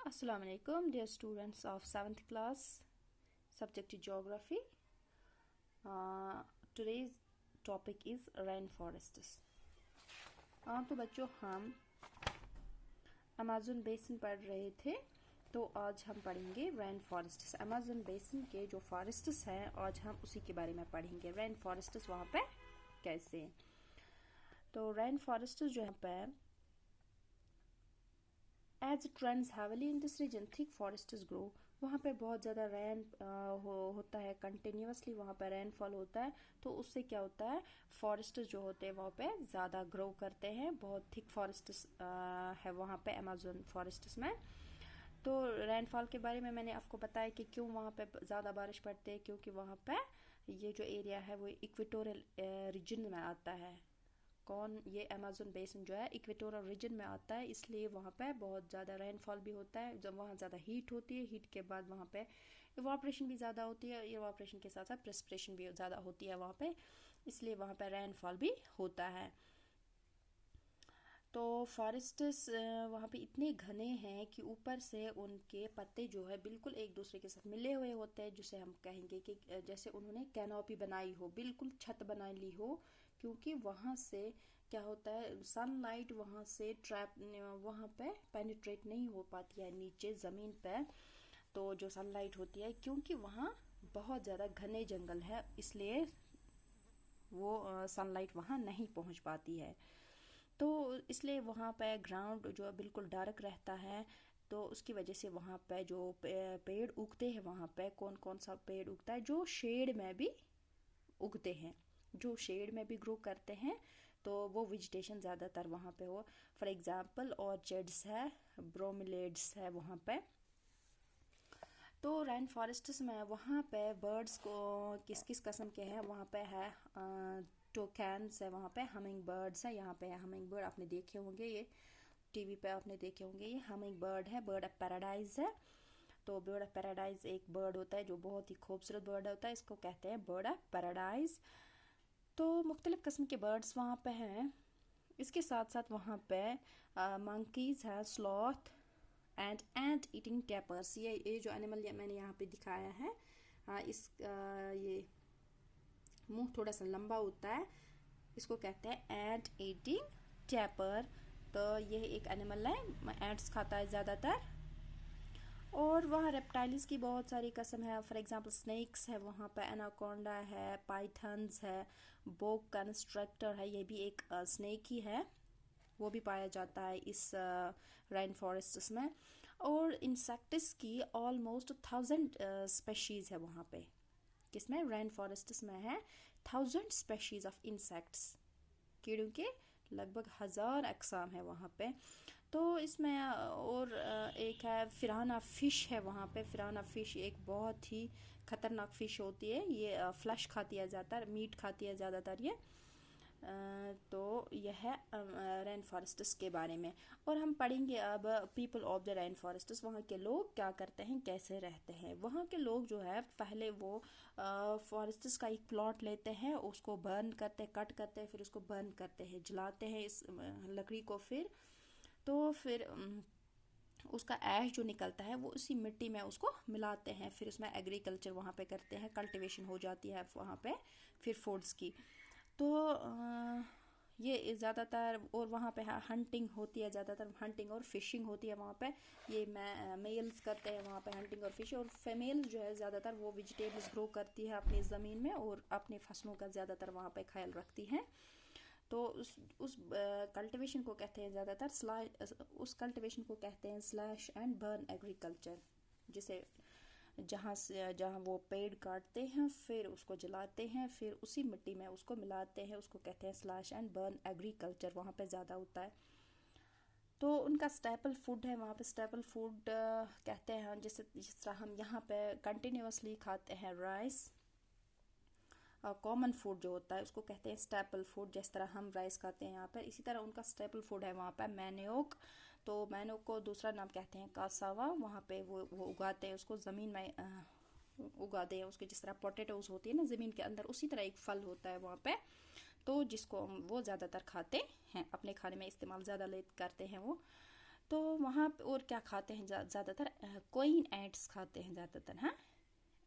Assalamu alaikum, dear students of 7th class, subject geography. Today's topic is rainforests. तो बच्चों हम Amazon basin पढ़ रहे थे, तो आज हम पढ़ेंगे रेन फॉरेस्ट्स। अमेज़न बेसिन के जो फॉरेस्ट्स हैं आज हम उसी के बारे में पढ़ेंगे। रेन फॉरेस्ट्स वहाँ पे कैसे, तो रेन फॉरेस्ट्स जो है पे As it rains heavily in this region, thick forests grow. वहाँ पे बहुत ज़्यादा रेन होता है, कंटिन्यूसली वहाँ पे रेनफॉल होता है, तो उससे क्या होता है, फॉरेस्ट जो होते हैं वहाँ पे ज़्यादा ग्रो करते हैं। बहुत थिक फॉरेस्ट है वहाँ पे अमेज़न फॉरेस्ट्स में। तो रेनफॉल के बारे में मैंने आपको बताया कि क्यों वहाँ पे ज़्यादा बारिश पड़ती है, क्योंकि वहाँ पे ये जो एरिया है वो इक्वेटोरियल रीजन में आता है। ये अमेज़न बेसिन जो है इक्वेटोरियल रीजन में आता है, इसलिए वहाँ पे बहुत ज़्यादा रेनफॉल भी होता है। जब वहाँ ज़्यादा हीट होती है, हीट के बाद वहाँ पे इवापोरेशन भी ज़्यादा होती है, इवापोरेशन के साथ साथ प्रेसिपिटेशन भी ज़्यादा होती है वहाँ पे, इसलिए वहाँ पे रेनफॉल भी होता है। तो फॉरेस्ट्स वहाँ पे इतने घने हैं कि ऊपर से उनके पत्ते जो है बिल्कुल एक दूसरे के साथ मिले हुए होते हैं, जिसे हम कहेंगे कि जैसे उन्होंने कैनोपी बनाई हो, बिल्कुल छत बना ली हो। क्योंकि वहाँ से क्या होता है, सनलाइट वहाँ से वहाँ पे पेनिट्रेट नहीं हो पाती है नीचे ज़मीन पे, तो जो सनलाइट होती है, क्योंकि वहाँ बहुत ज़्यादा घने जंगल है, इसलिए वो सनलाइट वहाँ नहीं पहुँच पाती है। तो इसलिए वहाँ पे ग्राउंड जो बिल्कुल डार्क रहता है, तो उसकी वजह से वहाँ पे जो पेड़ उगते हैं, वहाँ पे कौन कौन सा पेड़ उगता है, जो शेड में भी उगते हैं, जो शेड में भी ग्रो करते हैं, तो वो वेजिटेशन ज़्यादातर वहाँ पे हो। फॉर एग्जांपल ऑर्चिड्स है, ब्रोमिलेड्स है वहाँ पे। तो रेन फॉरेस्ट्स में वहाँ पे बर्ड्स को किस किस किस्म के हैं, वहाँ पे है टोकैन्स है, वहाँ पे हमिंग बर्ड्स है। यहाँ पे है हमिंग बर्ड, आपने देखे होंगे, ये टीवी पे आपने देखे होंगे, ये हमिंग बर्ड है, बर्ड ऑफ पैराडाइज है। तो बर्ड ऑफ पैराडाइज एक बर्ड होता है जो बहुत ही खूबसूरत बर्ड होता है, इसको कहते हैं बर्ड ऑफ पैराडाइज। तो मुख्तलिफ किस्म के बर्ड्स वहाँ पे हैं। इसके साथ साथ वहाँ पे मंकीज है, स्लॉथ एंड ईटिंग टैपर्स। ये जो एनिमल मैंने यहाँ पे दिखाया है, ये मुंह थोड़ा सा लंबा होता है, इसको कहते हैं एंट ईटिंग टैपर। तो ये एक एनिमल है, एंट्स खाता है ज़्यादातर। और वहाँ रेप्टाइल्स की बहुत सारी किस्म है, फॉर एग्जांपल स्नेक्स है वहाँ पे, एनाकोंडा है, पाइथन्स है, बोक कंस्ट्रक्टर है, ये भी एक स्नेक ही है, वो भी पाया जाता है इस रेन फॉरेस्ट्स में। और इंसेक्ट्स की ऑलमोस्ट 1000 स्पेशीज है वहाँ पे, किसमें, रेन फॉरेस्ट्स में है 1000 स्पेशीज ऑफ इंसेक्ट्स, कीड़ों के लगभग 1000 अक़साम है वहाँ पे। तो इसमें और एक है फिराना फ़िश है वहाँ पे। फिराना फ़िश एक बहुत ही ख़तरनाक फ़िश होती है, ये फ्लैश खाती है ज़्यादातर, मीट खाती है ज़्यादातर ये। तो यह है रेन फॉरेस्ट्स के बारे में। और हम पढ़ेंगे अब people of the rain forests, वहाँ के लोग क्या करते हैं, कैसे रहते हैं। वहाँ के लोग जो है पहले वो फॉरेस्ट्स का एक प्लॉट लेते हैं, उसको बर्न करते हैं, कट करते हैं, फिर उसको बर्न करते हैं, जलाते हैं इस लकड़ी को। फिर उसका ऐश जो निकलता है वो उसी मिट्टी में उसको मिलाते हैं, फिर उसमें एग्रीकल्चर वहाँ पे करते हैं, कल्टीवेशन हो जाती है वहाँ पे, फिर फूड्स की। तो ये ज़्यादातर, और वहाँ पे हंटिंग होती है, ज़्यादातर हंटिंग और फिशिंग होती है वहाँ पे। ये मेल्स करते हैं वहाँ पे हंटिंग और फिशिंग, और फीमेल्स जो है ज़्यादातर वो वेजिटेबल्स ग्रो करती है अपनी ज़मीन में, और अपनी फसलों का ज़्यादातर वहाँ पे ख्याल रखती हैं। तो उस कल्टीवेशन को कहते हैं ज़्यादातर उस कल्टीवेशन को कहते हैं स्लैश एंड बर्न एग्रीकल्चर, जिसे जहाँ वो पेड़ काटते हैं, फिर उसको जलाते हैं, फिर उसी मिट्टी में उसको मिलाते हैं, उसको कहते हैं स्लैश एंड बर्न एग्रीकल्चर, वहाँ पे ज़्यादा होता है। तो उनका स्टेपल फूड है वहाँ पे, स्टेपल फूड कहते हैं जिस तरह हम यहाँ पे कंटिन्यूसली खाते हैं राइस, कॉमन फूड जो होता है उसको कहते हैं स्टेपल फूड, जिस तरह हम राइस खाते हैं यहाँ पर, इसी तरह उनका स्टेपल फूड है वहाँ पर मैनियोक। तो मैनियोक को दूसरा नाम कहते हैं कासावा। वहाँ पे वो उगाते हैं, उसको ज़मीन में उगाते हैं, उसके जिस तरह पोटैटोज होती है ना ज़मीन के अंदर, उसी तरह एक फल होता है वहाँ पे, तो जिसको वो ज़्यादातर खाते हैं, अपने खाने में इस्तेमाल ज़्यादा करते हैं वो। तो वहाँ पे और क्या खाते हैं ज़्यादातर, कोइन एंट्स खाते हैं ज़्यादातर। हाँ,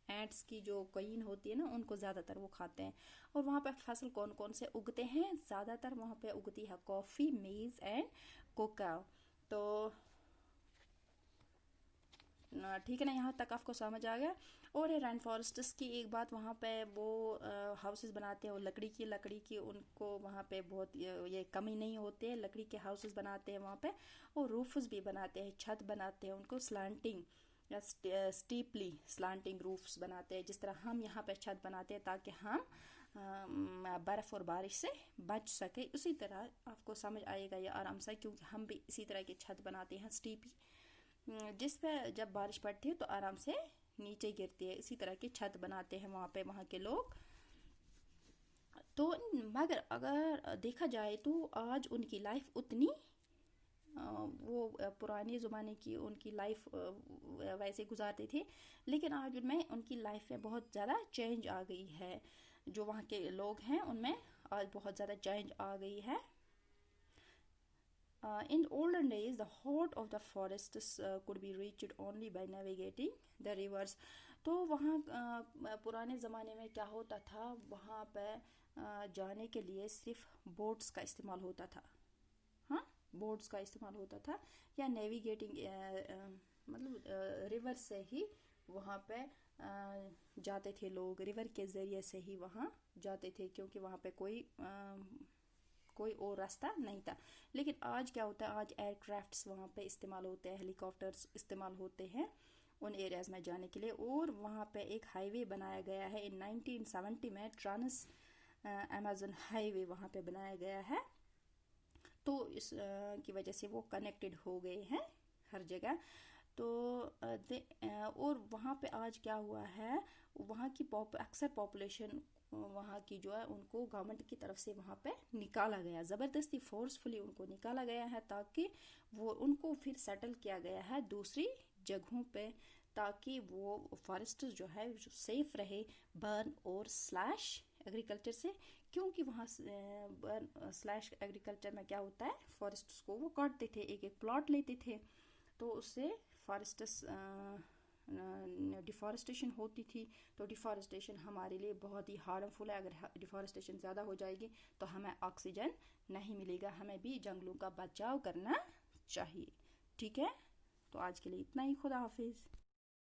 एंट्स की जो कोइन होती है ना, उनको ज़्यादातर वो खाते हैं। और वहाँ पे फसल कौन कौन से उगते हैं? ज़्यादातर वहाँ पे उगती है कॉफ़ी, मेज़ एंड कोका। तो ठीक है ना, यहाँ तक आपको समझ आ गया। और है रैन फॉरेस्ट्स की एक बात, वहाँ पे वो हाउसेस बनाते हैं, और लकड़ी की उनको वहाँ पे बहुत ये कमी नहीं होती है, लकड़ी के हाउसेस बनाते हैं वहाँ पे। और रूफ्स भी बनाते हैं, छत बनाते हैं उनको स्लांटिंग या स्टीपली स्लांटिंग रूफ्स बनाते हैं, जिस तरह हम यहाँ पे छत बनाते हैं ताकि हम बर्फ़ और बारिश से बच सके। उसी तरह आपको समझ आएगा ये आराम से, क्योंकि हम भी इसी तरह की छत बनाते हैं स्टीपी, जिस पे जब बारिश पड़ती है तो आराम से नीचे गिरती है। इसी तरह की छत बनाते हैं वहाँ पे वहाँ के लोग। तो मगर अगर देखा जाए तो आज उनकी लाइफ उतनी वो पुराने ज़माने की उनकी लाइफ वैसे गुजारते थे, लेकिन आज उनमें उनकी लाइफ में बहुत ज़्यादा चेंज आ गई है। जो वहाँ के लोग हैं उनमें आज बहुत ज़्यादा चेंज आ गई है। In olden days, the heart of the forests could be reached only by navigating the rivers. तो वहाँ पुराने ज़माने में क्या होता था, वहाँ पे जाने के लिए सिर्फ बोट्स का इस्तेमाल होता था। हाँ, बोट्स का इस्तेमाल होता था, या नेविगेटिंग मतलब रिवर से ही वहाँ पे जाते थे लोग, रिवर के ज़रिए से ही वहाँ जाते थे, क्योंकि वहाँ पे कोई और रास्ता नहीं था। लेकिन आज क्या होता है, आज एयरक्राफ्ट्स वहाँ पे इस्तेमाल होते हैं, हेलीकॉप्टर्स इस्तेमाल होते हैं उन एरियाज़ में जाने के लिए। और वहाँ पे एक हाईवे बनाया गया है इन 1970 में, ट्रांस अमेज़न हाईवे वहाँ पे बनाया गया है। तो इस की वजह से वो कनेक्टेड हो गए हैं हर जगह। तो और वहाँ पे आज क्या हुआ है, वहाँ की अक्सर पॉपुलेशन वहाँ की जो है उनको गवर्नमेंट की तरफ से वहाँ पे निकाला गया, ज़बरदस्ती फोर्सफुली उनको निकाला गया है, ताकि वो उनको फिर सेटल किया गया है दूसरी जगहों पे, ताकि वो फॉरेस्ट जो है जो सेफ रहे बर्न और स्लैश एग्रीकल्चर से। क्योंकि वहाँ बर्न स्लैश एग्रीकल्चर में क्या होता है, फॉरेस्ट्स को वो काटते थे, एक एक प्लॉट लेते थे, तो उससे फॉरेस्ट्स डिफॉरेस्टेशन होती थी। तो डिफॉरेस्टेशन हमारे लिए बहुत ही हार्मफुल है। अगर डिफॉरेस्टेशन ज़्यादा हो जाएगी तो हमें ऑक्सीजन नहीं मिलेगा, हमें भी जंगलों का बचाव करना चाहिए। ठीक है, तो आज के लिए इतना ही। खुदा हाफिज़।